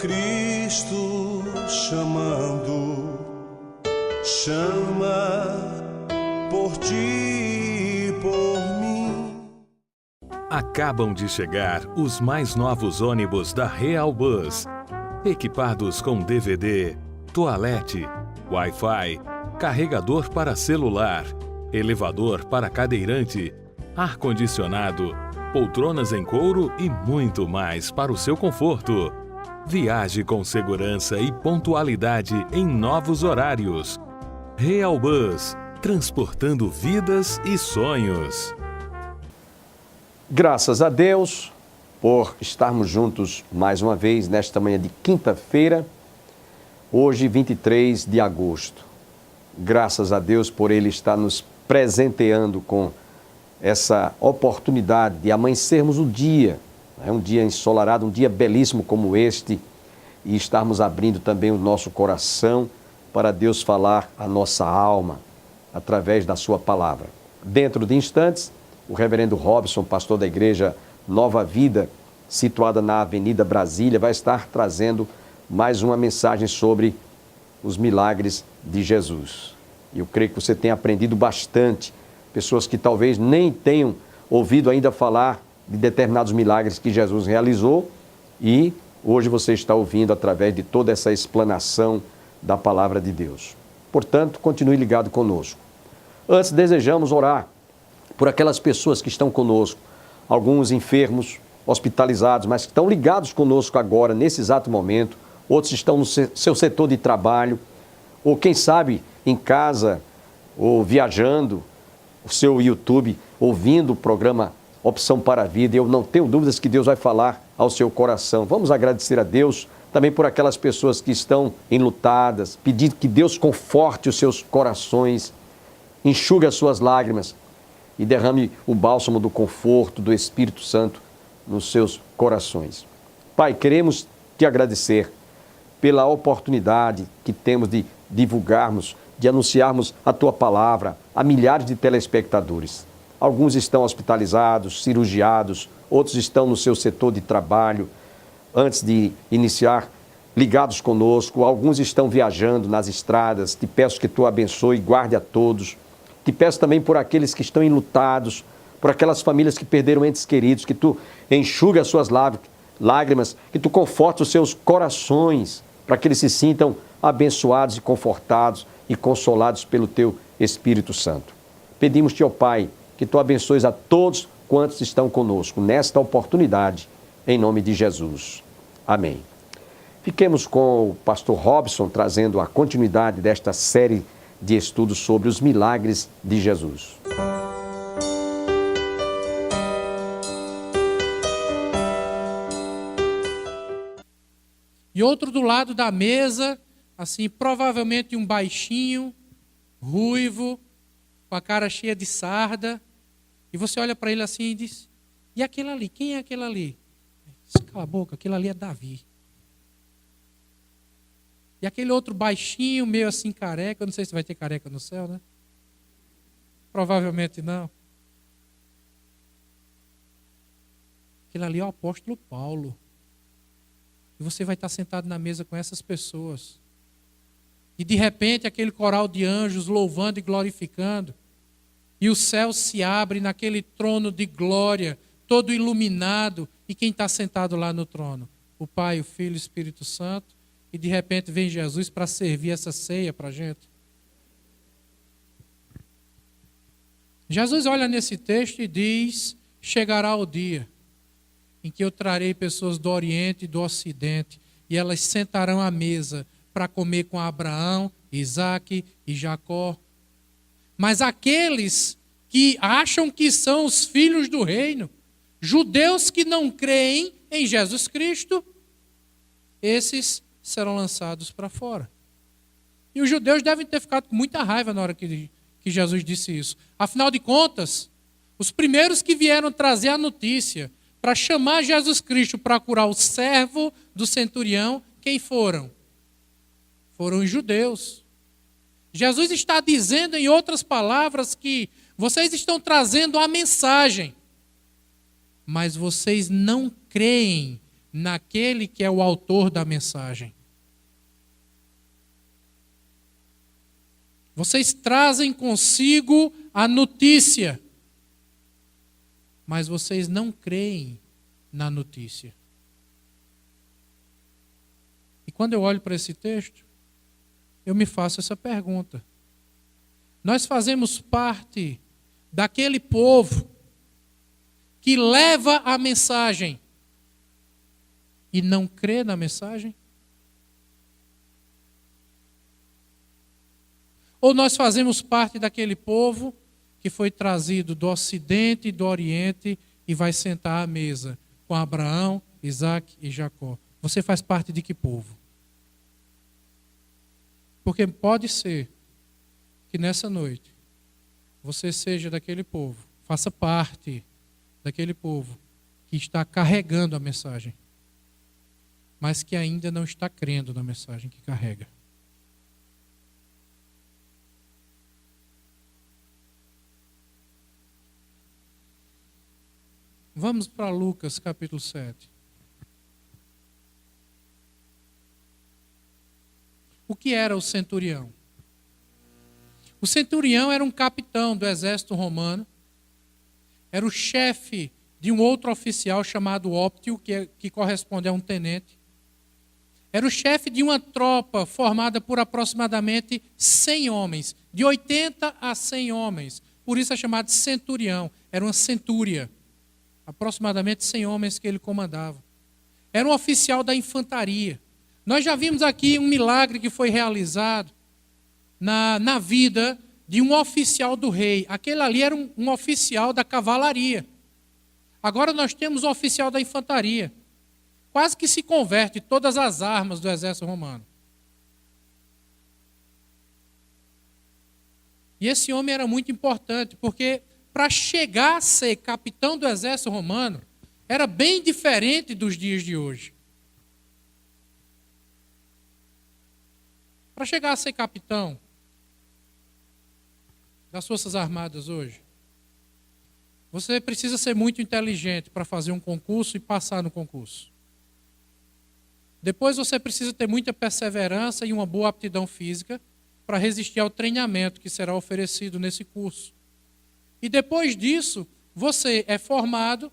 Cristo chamando, chama por ti e por mim. Acabam de chegar os mais novos ônibus da Real Bus, equipados com DVD, toalete, Wi-Fi, carregador para celular, elevador para cadeirante, ar-condicionado, poltronas em couro e muito mais para o seu conforto. Viaje com segurança e pontualidade em novos horários. Real Bus, transportando vidas e sonhos. Graças a Deus por estarmos juntos mais uma vez nesta manhã de quinta-feira, hoje 23 de agosto. Graças a Deus por Ele estar nos presenteando com essa oportunidade de amanhecermos o dia. É um dia ensolarado, um dia belíssimo como este, e estarmos abrindo também o nosso coração para Deus falar a nossa alma através da sua palavra. Dentro de instantes, o reverendo Robson, pastor da igreja Nova Vida, situada na Avenida Brasília, vai estar trazendo mais uma mensagem sobre os milagres de Jesus. Eu creio que você tem aprendido bastante, pessoas que talvez nem tenham ouvido ainda falar de determinados milagres que Jesus realizou, e hoje você está ouvindo através de toda essa explanação da palavra de Deus. Portanto, continue ligado conosco. Antes, desejamos orar por aquelas pessoas que estão conosco, alguns enfermos, hospitalizados, mas que estão ligados conosco agora, nesse exato momento, outros estão no seu setor de trabalho, ou quem sabe em casa, ou viajando, o seu YouTube, ouvindo o programa Opção para a Vida. Eu não tenho dúvidas que Deus vai falar ao seu coração. Vamos agradecer a Deus também por aquelas pessoas que estão enlutadas, pedindo que Deus conforte os seus corações, enxugue as suas lágrimas e derrame o bálsamo do conforto do Espírito Santo nos seus corações. Pai, queremos te agradecer pela oportunidade que temos de divulgarmos, de anunciarmos a tua palavra a milhares de telespectadores. Alguns estão hospitalizados, cirurgiados, outros estão no seu setor de trabalho, antes de iniciar, ligados conosco. Alguns estão viajando nas estradas. Te peço que tu abençoe e guarde a todos. Te peço também por aqueles que estão enlutados, por aquelas famílias que perderam entes queridos, que tu enxugue as suas lágrimas, que tu conforte os seus corações, para que eles se sintam abençoados e confortados e consolados pelo teu Espírito Santo. Pedimos-te, ó Pai, que tu abençoes a todos quantos estão conosco nesta oportunidade, em nome de Jesus. Amém. Fiquemos com o pastor Robson trazendo a continuidade desta série de estudos sobre os milagres de Jesus. E outro do lado da mesa, assim, provavelmente um baixinho, ruivo, com a cara cheia de sarda. E você olha para ele assim e diz: e aquele ali? Quem é aquele ali? Cala a boca, aquele ali é Davi. E aquele outro baixinho, meio assim careca, eu não sei se vai ter careca no céu, né? Provavelmente não. Aquele ali é o apóstolo Paulo. E você vai estar sentado na mesa com essas pessoas. E de repente aquele coral de anjos louvando e glorificando. E o céu se abre naquele trono de glória, todo iluminado. E quem está sentado lá no trono? O Pai, o Filho e o Espírito Santo. E de repente vem Jesus para servir essa ceia para a gente. Jesus olha nesse texto e diz: chegará o dia em que eu trarei pessoas do Oriente e do Ocidente, e elas sentarão à mesa para comer com Abraão, Isaque e Jacó. Mas aqueles que acham que são os filhos do reino, judeus que não creem em Jesus Cristo, esses serão lançados para fora. E os judeus devem ter ficado com muita raiva na hora que Jesus disse isso. Afinal de contas, os primeiros que vieram trazer a notícia para chamar Jesus Cristo para curar o servo do centurião, quem foram? Foram os judeus. Jesus está dizendo, em outras palavras, que vocês estão trazendo a mensagem, mas vocês não creem naquele que é o autor da mensagem. Vocês trazem consigo a notícia, mas vocês não creem na notícia. E quando eu olho para esse texto, eu me faço essa pergunta. Nós fazemos parte daquele povo que leva a mensagem e não crê na mensagem? Ou nós fazemos parte daquele povo que foi trazido do Ocidente e do Oriente e vai sentar à mesa com Abraão, Isaac e Jacó? Você faz parte de que povo? Porque pode ser que nessa noite você seja daquele povo, faça parte daquele povo que está carregando a mensagem, mas que ainda não está crendo na mensagem que carrega. Vamos para Lucas capítulo 7. O que era o centurião? O centurião era um capitão do exército romano, era o chefe de um outro oficial chamado óptio, que corresponde a um tenente. Era o chefe de uma tropa formada por aproximadamente 100 homens, de 80 a 100 homens. Por isso é chamado de centurião, era uma centúria. Aproximadamente 100 homens que ele comandava. Era um oficial da infantaria. Nós já vimos aqui um milagre que foi realizado na vida de um oficial do rei. Aquele ali era um oficial da cavalaria. Agora nós temos um oficial da infantaria. Quase que se converte todas as armas do exército romano. E esse homem era muito importante, porque para chegar a ser capitão do exército romano, era bem diferente dos dias de hoje. Para chegar a ser capitão das Forças Armadas hoje, você precisa ser muito inteligente para fazer um concurso e passar no concurso. Depois você precisa ter muita perseverança e uma boa aptidão física para resistir ao treinamento que será oferecido nesse curso. E depois disso, você é formado,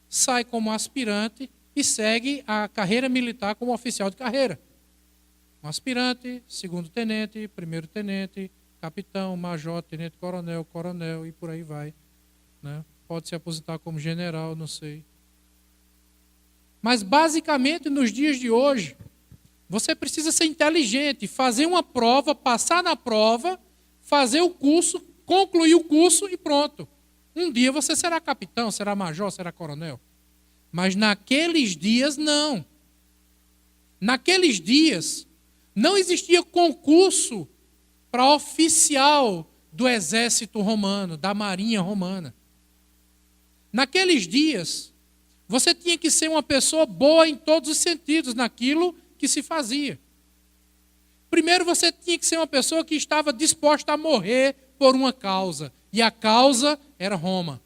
sai como aspirante e segue a carreira militar como oficial de carreira. Um aspirante, segundo tenente, primeiro tenente, capitão, major, tenente coronel, coronel e por aí vai. Né? Pode se aposentar como general, não sei. Mas basicamente nos dias de hoje, você precisa ser inteligente, fazer uma prova, passar na prova, fazer o curso, concluir o curso e pronto. Um dia você será capitão, será major, será coronel. Mas naqueles dias não. Naqueles dias não existia concurso para oficial do exército romano, da marinha romana. Naqueles dias, você tinha que ser uma pessoa boa em todos os sentidos naquilo que se fazia. Primeiro, você tinha que ser uma pessoa que estava disposta a morrer por uma causa. E a causa era Roma.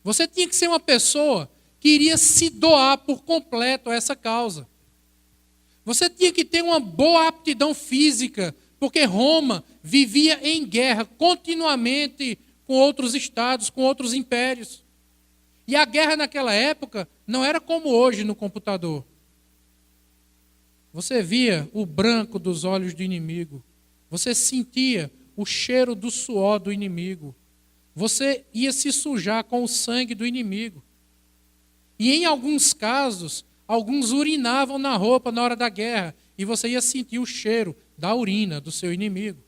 Você tinha que ser uma pessoa que iria se doar por completo a essa causa. Você tinha que ter uma boa aptidão física, porque Roma vivia em guerra continuamente com outros estados, com outros impérios. E a guerra naquela época não era como hoje no computador. Você via o branco dos olhos do inimigo. Você sentia o cheiro do suor do inimigo. Você ia se sujar com o sangue do inimigo. E em alguns casos, alguns urinavam na roupa na hora da guerra. E você ia sentir o cheiro da urina do seu inimigo.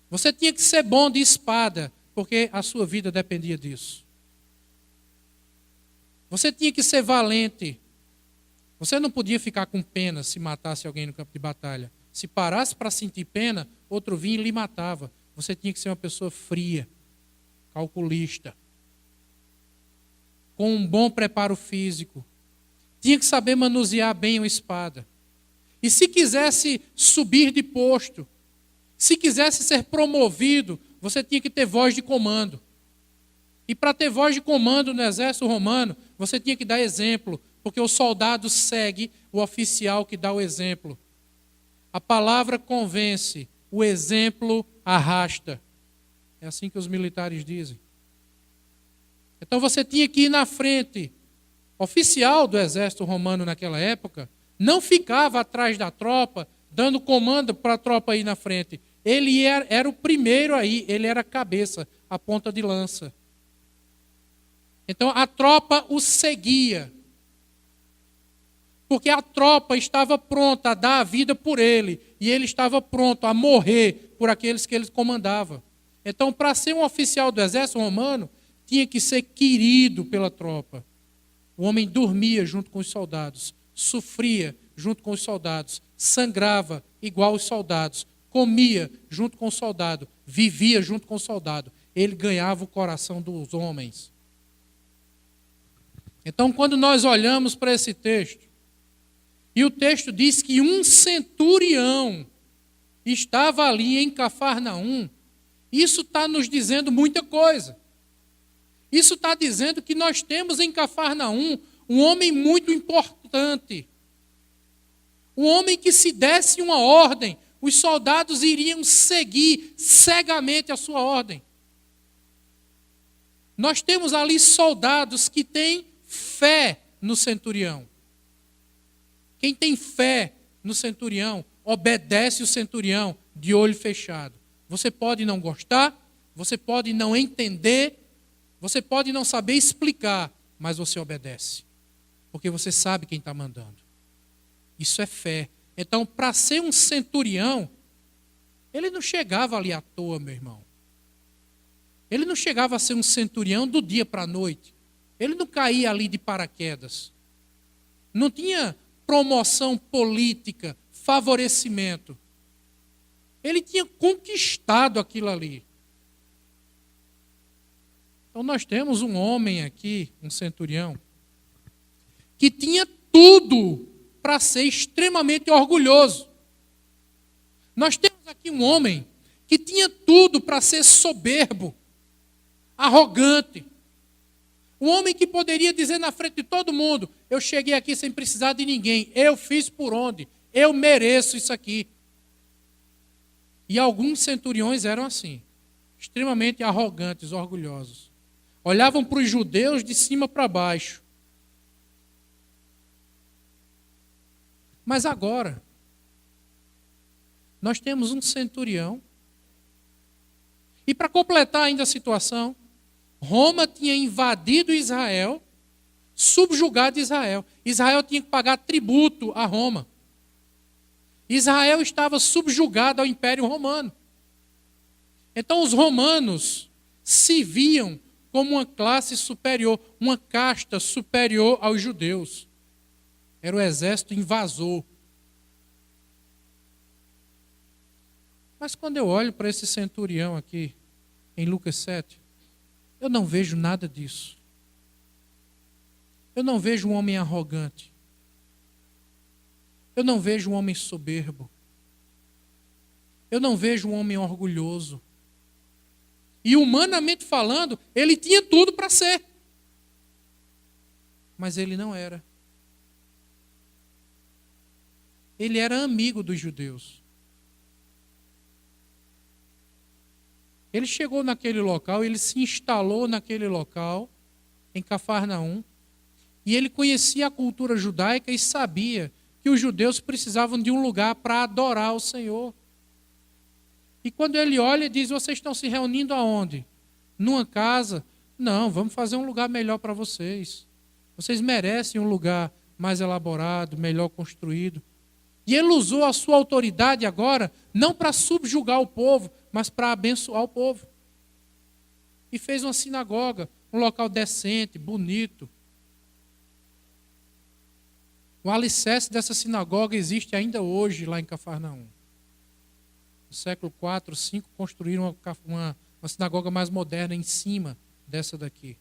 Você tinha que ser bom de espada, porque a sua vida dependia disso. Você tinha que ser valente. Você não podia ficar com pena se matasse alguém no campo de batalha. Se parasse para sentir pena, outro vinha e lhe matava. Você tinha que ser uma pessoa fria, calculista, com um bom preparo físico. Tinha que saber manusear bem uma espada. E se quisesse subir de posto, se quisesse ser promovido, você tinha que ter voz de comando. E para ter voz de comando no exército romano, você tinha que dar exemplo, porque o soldado segue o oficial que dá o exemplo. A palavra convence, o exemplo arrasta. É assim que os militares dizem. Então você tinha que ir na frente. O oficial do exército romano naquela época não ficava atrás da tropa, dando comando para a tropa ir na frente. Ele era o primeiro aí, ele era a cabeça, a ponta de lança. Então a tropa o seguia. Porque a tropa estava pronta a dar a vida por ele. E ele estava pronto a morrer por aqueles que ele comandava. Então, para ser um oficial do exército romano, tinha que ser querido pela tropa. O homem dormia junto com os soldados, sofria junto com os soldados, sangrava igual os soldados, comia junto com o soldado, vivia junto com o soldado. Ele ganhava o coração dos homens. Então, quando nós olhamos para esse texto, e o texto diz que um centurião estava ali em Cafarnaum, isso está nos dizendo muita coisa. Isso está dizendo que nós temos em Cafarnaum um homem muito importante. Um homem que, se desse uma ordem, os soldados iriam seguir cegamente a sua ordem. Nós temos ali soldados que têm fé no centurião. Quem tem fé no centurião, obedece o centurião de olho fechado. Você pode não gostar, você pode não entender, você pode não saber explicar, mas você obedece. Porque você sabe quem está mandando. Isso é fé. Então, para ser um centurião, ele não chegava ali à toa, meu irmão. Ele não chegava a ser um centurião do dia para a noite. Ele não caía ali de paraquedas. Não tinha promoção política, favorecimento. Ele tinha conquistado aquilo ali. Então nós temos um homem aqui, um centurião, que tinha tudo para ser extremamente orgulhoso. Nós temos aqui um homem que tinha tudo para ser soberbo, arrogante. Um homem que poderia dizer na frente de todo mundo: eu cheguei aqui sem precisar de ninguém, eu fiz por onde, eu mereço isso aqui. E alguns centuriões eram assim, extremamente arrogantes, orgulhosos. Olhavam para os judeus de cima para baixo. Mas agora, nós temos um centurião. E para completar ainda a situação, Roma tinha invadido Israel, subjugado Israel. Israel tinha que pagar tributo a Roma. Israel estava subjugado ao Império Romano. Então os romanos se viam como uma classe superior, uma casta superior aos judeus. Era o exército invasor. Mas quando eu olho para esse centurião aqui, em Lucas 7, eu não vejo nada disso. Eu não vejo um homem arrogante. Eu não vejo um homem soberbo. Eu não vejo um homem orgulhoso. E humanamente falando, ele tinha tudo para ser. Mas ele não era. Ele era amigo dos judeus. Ele chegou naquele local, ele se instalou naquele local, em Cafarnaum, e ele conhecia a cultura judaica e sabia que os judeus precisavam de um lugar para adorar o Senhor. E quando ele olha, diz: vocês estão se reunindo aonde? Numa casa? Não, vamos fazer um lugar melhor para vocês. Vocês merecem um lugar mais elaborado, melhor construído. E ele usou a sua autoridade agora, não para subjugar o povo, mas para abençoar o povo. E fez uma sinagoga, um local decente, bonito. O alicerce dessa sinagoga existe ainda hoje lá em Cafarnaum. No século IV, V, construíram uma sinagoga mais moderna em cima dessa daqui.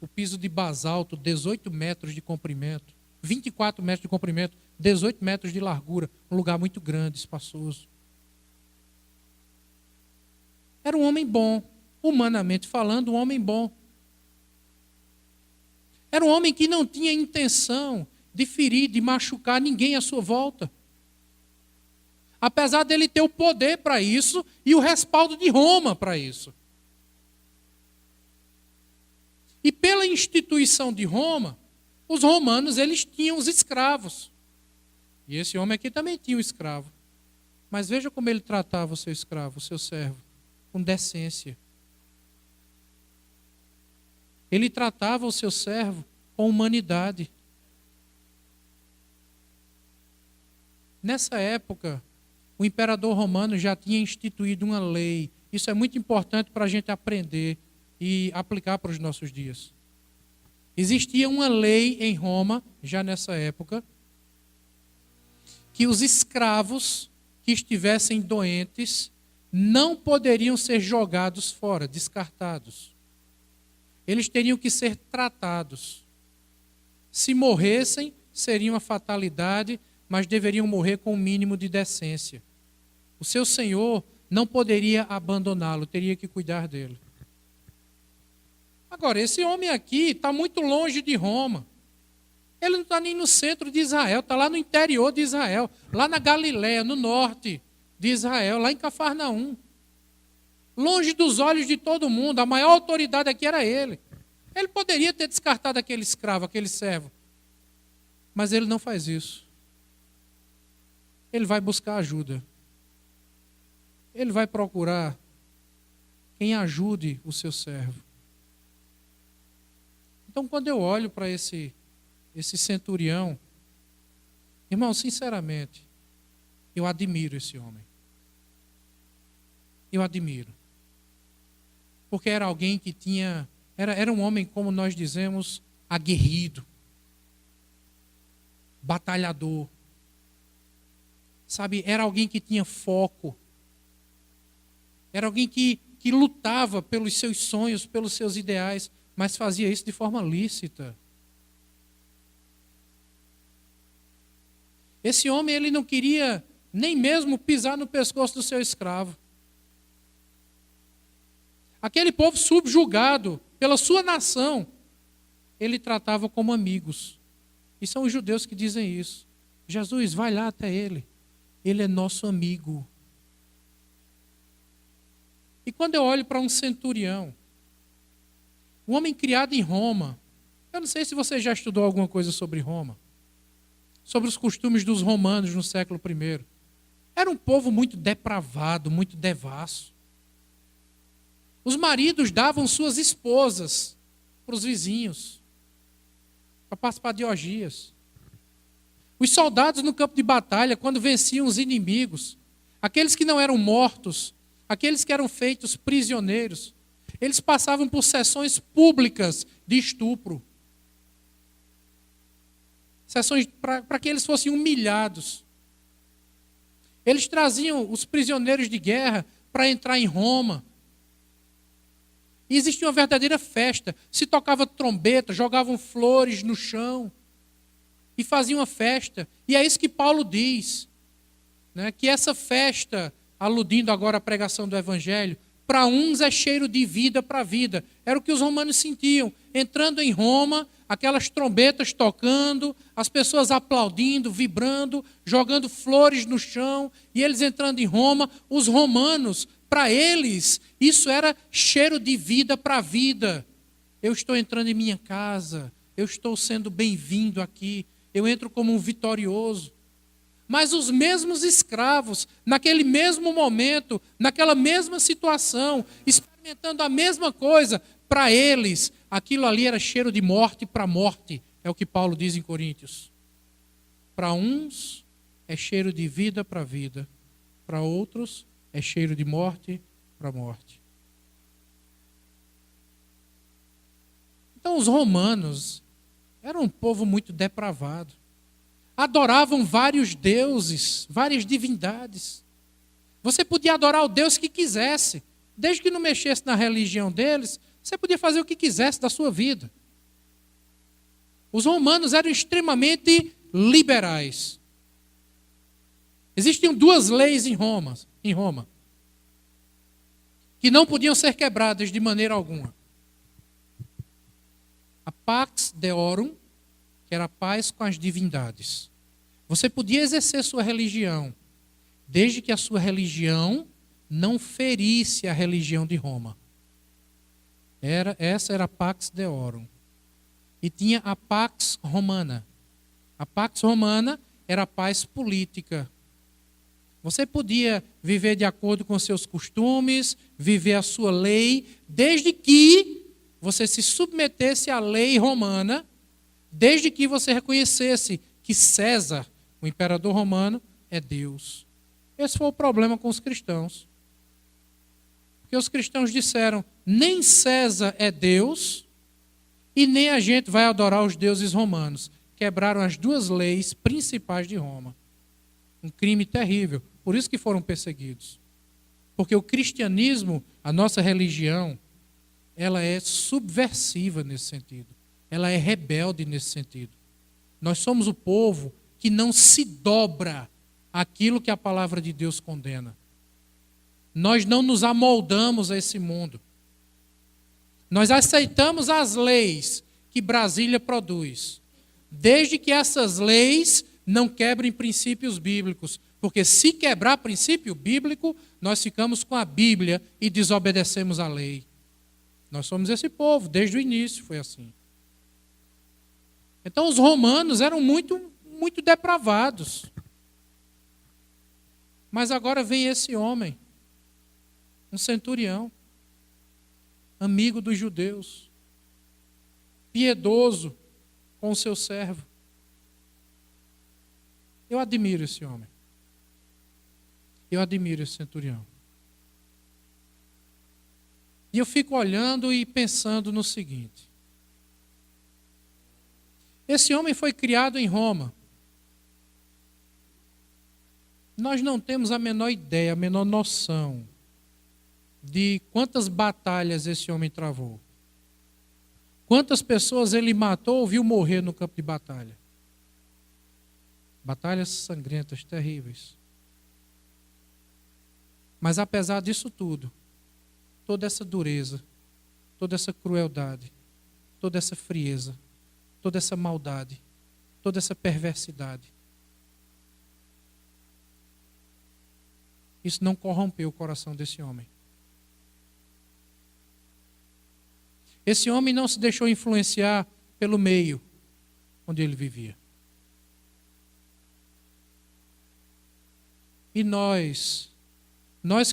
O piso de basalto, 18 metros de comprimento, 24 metros de comprimento, 18 metros de largura, um lugar muito grande, espaçoso. Era um homem bom, humanamente falando, um homem bom. Era um homem que não tinha intenção de ferir, de machucar ninguém à sua volta. Apesar dele ter o poder para isso e o respaldo de Roma para isso. E pela instituição de Roma, os romanos eles tinham os escravos. E esse homem aqui também tinha um escravo. Mas veja como ele tratava o seu escravo, o seu servo, com decência. Ele tratava o seu servo com humanidade. Nessa época, o imperador romano já tinha instituído uma lei. Isso é muito importante para a gente aprender e aplicar para os nossos dias. Existia uma lei em Roma, já nessa época, que os escravos que estivessem doentes não poderiam ser jogados fora, descartados. Eles teriam que ser tratados. Se morressem, seria uma fatalidade, mas deveriam morrer com o mínimo de decência. O seu senhor não poderia abandoná-lo, teria que cuidar dele. Agora, esse homem aqui está muito longe de Roma. Ele não está nem no centro de Israel, está lá no interior de Israel, lá na Galiléia, no norte de Israel, lá em Cafarnaum. Longe dos olhos de todo mundo, a maior autoridade aqui era ele. Ele poderia ter descartado aquele escravo, aquele servo. Mas ele não faz isso. Ele vai buscar ajuda. Ele vai procurar quem ajude o seu servo. Então, quando eu olho para esse centurião, irmão, sinceramente, eu admiro esse homem. Eu admiro. Porque era alguém que tinha... Era um homem, como nós dizemos, aguerrido. Batalhador. Sabe, era alguém que tinha foco. Era alguém que lutava pelos seus sonhos, pelos seus ideais, mas fazia isso de forma lícita. Esse homem, ele não queria nem mesmo pisar no pescoço do seu escravo. Aquele povo subjugado pela sua nação, ele tratava como amigos. E são os judeus que dizem isso. Jesus, vai lá até ele. Ele é nosso amigo. E quando eu olho para um centurião, um homem criado em Roma, eu não sei se você já estudou alguma coisa sobre Roma, sobre os costumes dos romanos no século I. Era um povo muito depravado, muito devasso. Os maridos davam suas esposas para os vizinhos, para participar de orgias. Os soldados no campo de batalha, quando venciam os inimigos, aqueles que não eram mortos, aqueles que eram feitos prisioneiros, eles passavam por sessões públicas de estupro. Sessões para que eles fossem humilhados. Eles traziam os prisioneiros de guerra para entrar em Roma. E existia uma verdadeira festa. Se tocava trombeta, jogavam flores no chão e faziam uma festa. E é isso que Paulo diz, né? Que essa festa, aludindo agora à pregação do Evangelho, para uns é cheiro de vida para a vida. Era o que os romanos sentiam. Entrando em Roma, aquelas trombetas tocando, as pessoas aplaudindo, vibrando, jogando flores no chão, e eles entrando em Roma, os romanos, para eles, isso era cheiro de vida para a vida. Eu estou entrando em minha casa, eu estou sendo bem-vindo aqui, eu entro como um vitorioso. Mas os mesmos escravos, naquele mesmo momento, naquela mesma situação, experimentando a mesma coisa, para eles, aquilo ali era cheiro de morte para morte, é o que Paulo diz em Coríntios. Para uns é cheiro de vida para vida, para outros é cheiro de morte para morte. Então os romanos eram um povo muito depravado. Adoravam vários deuses, várias divindades. Você podia adorar o Deus que quisesse. Desde que não mexesse na religião deles, você podia fazer o que quisesse da sua vida. Os romanos eram extremamente liberais. Existiam duas leis em Roma. que não podiam ser quebradas de maneira alguma. A Pax Deorum, que era a paz com as divindades. Você podia exercer sua religião, desde que a sua religião não ferisse a religião de Roma. Essa era a Pax Deorum. E tinha a Pax Romana. A Pax Romana era a paz política. Você podia viver de acordo com seus costumes, viver a sua lei, desde que você se submetesse à lei romana, desde que você reconhecesse que César, o imperador romano, é Deus. Esse foi o problema com os cristãos. Porque os cristãos disseram, nem César é Deus e nem a gente vai adorar os deuses romanos. Quebraram as duas leis principais de Roma. Um crime terrível. Por isso que foram perseguidos. Porque o cristianismo, a nossa religião, ela é subversiva nesse sentido. Ela é rebelde nesse sentido. Nós somos o povo que não se dobra àquilo que a palavra de Deus condena. Nós não nos amoldamos a esse mundo. Nós aceitamos as leis que Brasília produz, desde que essas leis não quebrem princípios bíblicos. Porque se quebrar princípio bíblico, nós ficamos com a Bíblia e desobedecemos a lei. Nós somos esse povo, desde o início foi assim. Então os romanos eram muito depravados. Mas agora vem esse homem, um centurião, amigo dos judeus, piedoso com o seu servo. Eu admiro esse homem. Eu admiro esse centurião. E eu fico olhando e pensando no seguinte. Esse homem foi criado em Roma. Nós não temos a menor ideia, a menor noção de quantas batalhas esse homem travou. Quantas pessoas ele matou ou viu morrer no campo de batalha. Batalhas sangrentas, terríveis. Mas apesar disso tudo, toda essa dureza, toda essa crueldade, toda essa frieza, toda essa maldade, toda essa perversidade, isso não corrompeu o coração desse homem. Esse homem não se deixou influenciar pelo meio onde ele vivia. E nós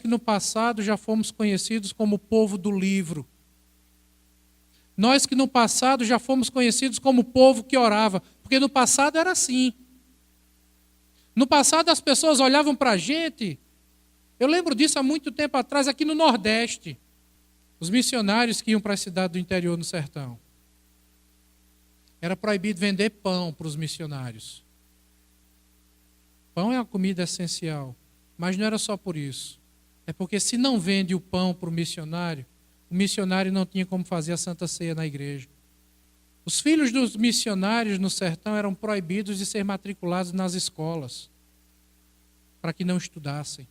que no passado já fomos conhecidos como o povo do livro. Nós que no passado já fomos conhecidos como o povo que orava. Porque no passado era assim. No passado as pessoas olhavam para a gente. Eu lembro disso há muito tempo atrás, aqui no Nordeste. Os missionários que iam para a cidade do interior, no sertão. Era proibido vender pão para os missionários. Pão é uma comida essencial. Mas não era só por isso. É porque se não vende o pão para o missionário não tinha como fazer a Santa Ceia na igreja. Os filhos dos missionários no sertão eram proibidos de ser matriculados nas escolas, para que não estudassem,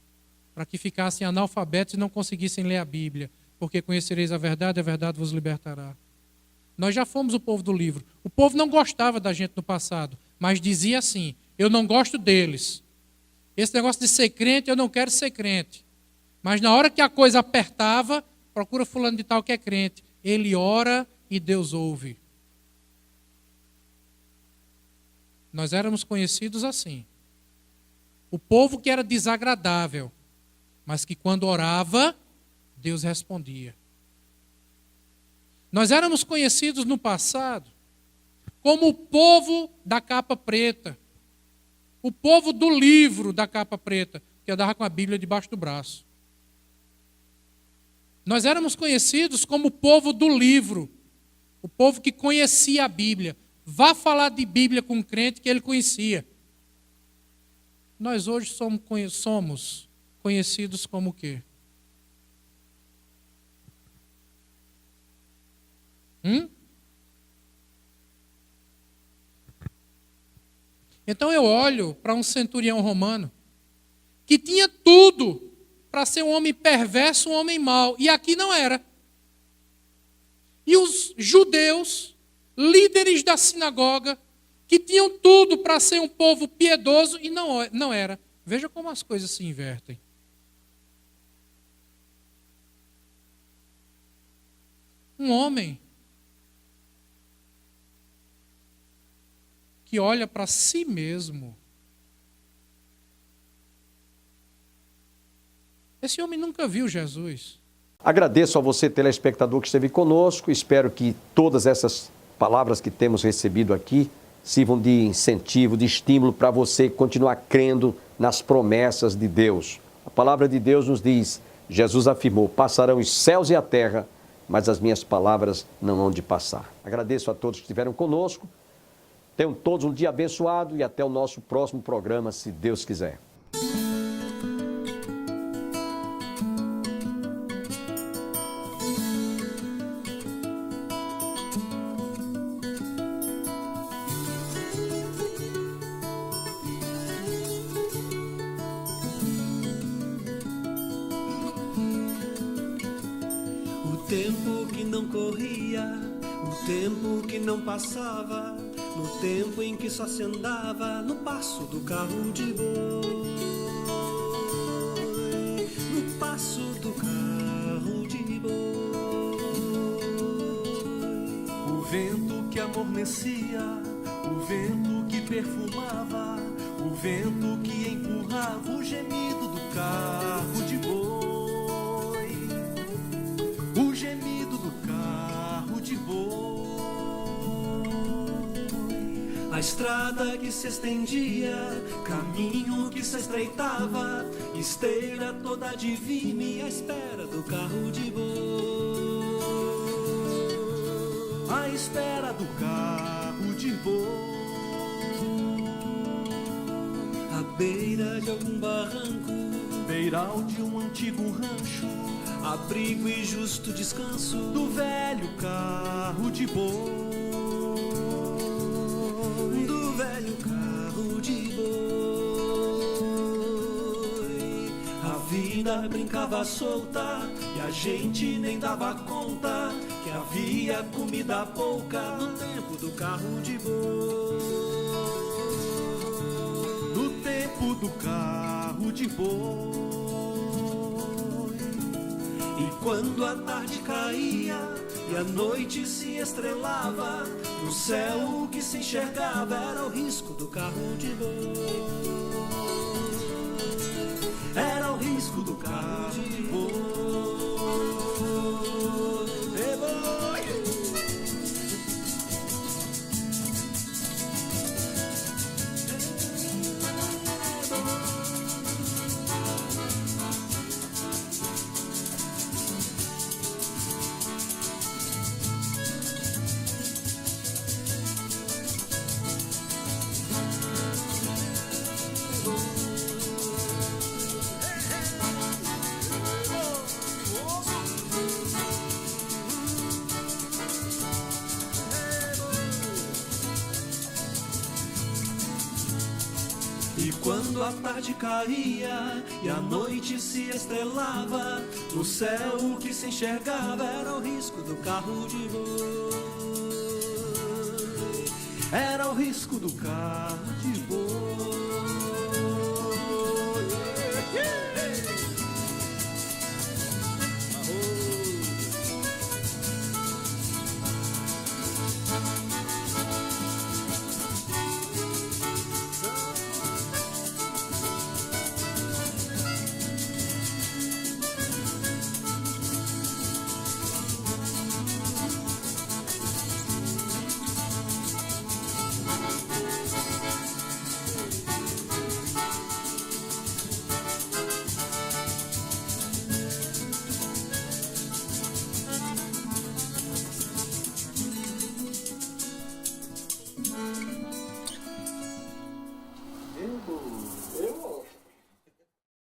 para que ficassem analfabetos e não conseguissem ler a Bíblia, porque conhecereis a verdade vos libertará. Nós já fomos o povo do livro. O povo não gostava da gente no passado, mas dizia assim, eu não gosto deles. Esse negócio de ser crente, eu não quero ser crente. Mas na hora que a coisa apertava, procura fulano de tal que é crente. Ele ora e Deus ouve. Nós éramos conhecidos assim. O povo que era desagradável, mas que quando orava, Deus respondia. Nós éramos conhecidos no passado como o povo da capa preta. O povo do livro da capa preta, que andava com a Bíblia debaixo do braço. Nós éramos conhecidos como o povo do livro. O povo que conhecia a Bíblia. Vá falar de Bíblia com um crente que ele conhecia. Nós hoje somos conhecidos como o quê? Então eu olho para um centurião romano que tinha tudo para para ser um homem perverso, um homem mau. E aqui não era. E os judeus, líderes da sinagoga, que tinham tudo para ser um povo piedoso, e não era. Veja como as coisas se invertem. Um homem que olha para si mesmo. Esse homem nunca viu Jesus. Agradeço a você, telespectador, que esteve conosco. Espero que todas essas palavras que temos recebido aqui sirvam de incentivo, de estímulo para você continuar crendo nas promessas de Deus. A palavra de Deus nos diz, Jesus afirmou, passarão os céus e a terra, mas as minhas palavras não hão de passar. Agradeço a todos que estiveram conosco. Tenham todos um dia abençoado e até o nosso próximo programa, se Deus quiser. O tempo que não corria, o tempo que não passava, no tempo em que só se andava no passo do carro de boi, no passo do carro de boi. O vento que amornecia, o vento que perfumava, o vento que empurrava o gemido do carro de boi. O gemido do carro de boi. A estrada que se estendia, caminho que se estreitava, esteira toda divina e à espera do carro de boi. À espera do carro de boi. À beira de algum barranco, beiral de um antigo rancho, abrigo e justo descanso do velho carro de boi, do velho carro de boi. A vida brincava solta e a gente nem dava conta que havia comida pouca no tempo do carro de boi, no tempo do carro de boi. E quando a tarde caía e a noite se estrelava, no céu o que se enxergava era o risco do carro de boi. Era o risco do carro de boi. Ei, boi! E quando a tarde caía e a noite se estrelava, no céu o que se enxergava era o risco do carro de boi. Era o risco do carro de boi.